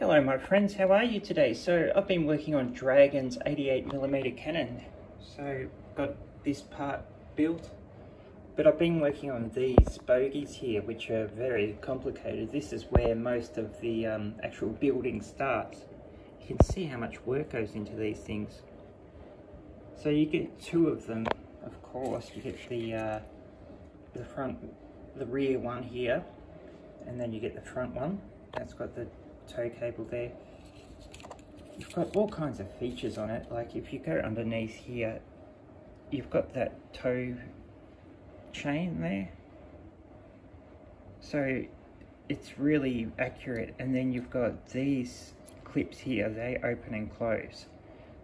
Hello my friends, how are you today? So I've been working on Dragon's 88mm cannon. So got this part built, but I've been working on these bogies here, which are very complicated. This is where most of the actual building starts. You can see how much work goes into these things. So you get two of them, of course. You get the rear one here, and then you get the front one. That's got the tow cable there. You've got all kinds of features on it, like if you go underneath here, you've got that tow chain there, so it's really accurate. And then you've got these clips here, they open and close,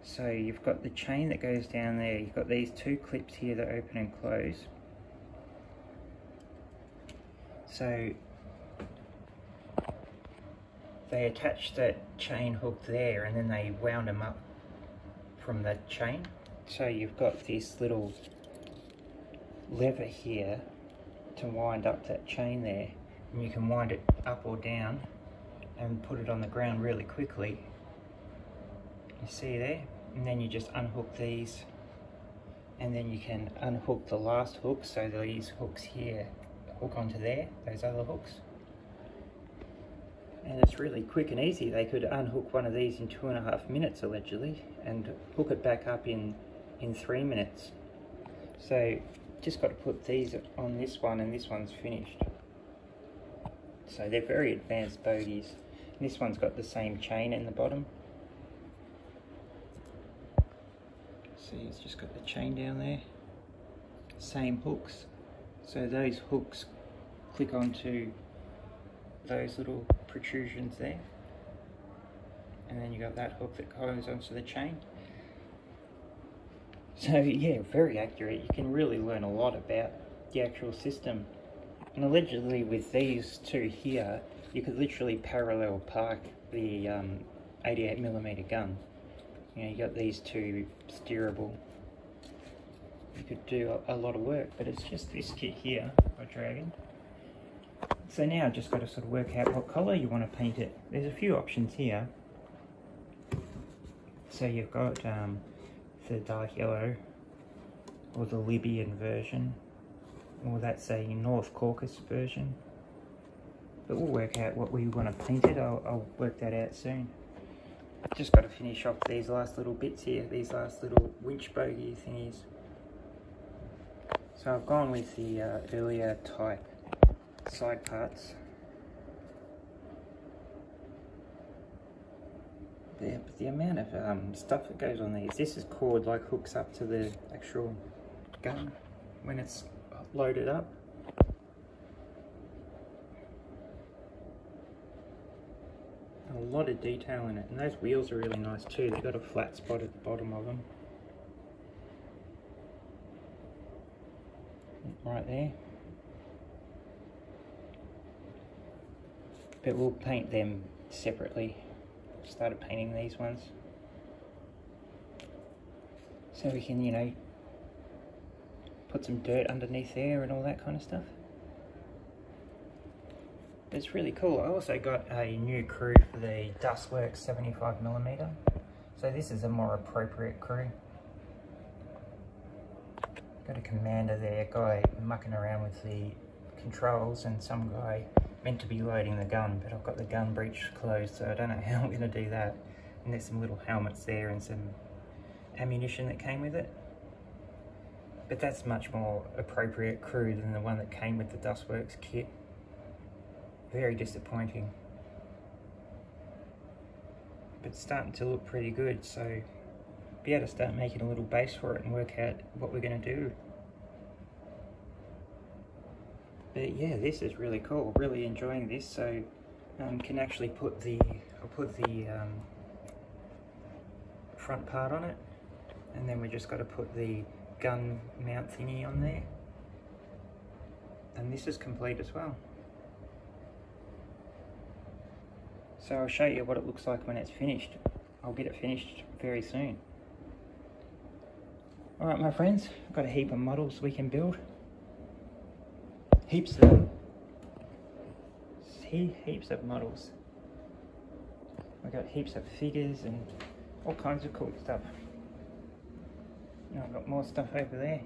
so you've got the chain that goes down there, you've got these two clips here that open and close. So they attached that chain hook there, and then they wound them up from the chain. So you've got this little lever here to wind up that chain there, and you can wind it up or down and put it on the ground really quickly. You see there? And then you just unhook these, and then you can unhook the last hook, so these hooks here hook onto there, those other hooks. And it's really quick and easy. They could unhook one of these in 2.5 minutes allegedly, and hook it back up in 3 minutes. So just got to put these on this one, and this one's finished. So they're very advanced bogies. And this one's got the same chain in the bottom. See, it's just got the chain down there. Same hooks. So those hooks click onto those little protrusions there, and then you got that hook that goes onto the chain. So yeah, very accurate. You can really learn a lot about the actual system. And allegedly with these two here, you could literally parallel park the 88mm gun. You know, you got these two steerable. You could do a lot of work, but it's just this kit here by Dragon. So now I've just got to sort of work out what colour you want to paint it. There's a few options here. So you've got the dark yellow, or the Libyan version, or that's a North Caucasus version. But we'll work out what we want to paint it. I'll work that out soon. Just got to finish off these last little bits here, these last little winch bogie thingies. So I've gone with the earlier type side parts. Yeah, but the amount of stuff that goes on these, this is cord like hooks up to the actual gun when it's loaded up. A lot of detail in it, and those wheels are really nice too. They've got a flat spot at the bottom of them. Right there. But we'll paint them separately. Started painting these ones, so we can, you know, put some dirt underneath there and all that kind of stuff. But it's really cool. I also got a new crew for the Dustworks 75mm, so this is a more appropriate crew. Got a commander there, guy mucking around with the controls, and some guy meant to be loading the gun, but I've got the gun breech closed, so I don't know how I'm going to do that. And there's some little helmets there and some ammunition that came with it. But that's much more appropriate crew than the one that came with the Dustworks kit. Very disappointing. But it's starting to look pretty good, so be able to start making a little base for it and work out what we're going to do. But yeah, this is really cool. Really enjoying this. So can actually put the front part on it, and then we just got to put the gun mount thingy on there. And this is complete as well. So I'll show you what it looks like when it's finished. I'll get it finished very soon. Alright my friends, I've got a heap of models we can build. Heaps of them. See, heaps of models. We've got heaps of figures and all kinds of cool stuff. And I've got more stuff over there.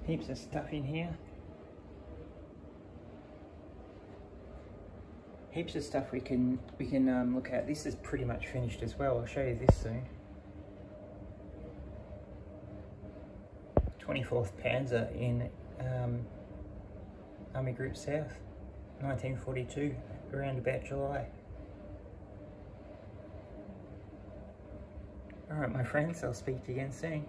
Heaps of stuff in here. Heaps of stuff we can look at. This is pretty much finished as well. I'll show you this soon. 24th Panzer in Army Group South, 1942, around about July. Alright my friends, I'll speak to you again soon.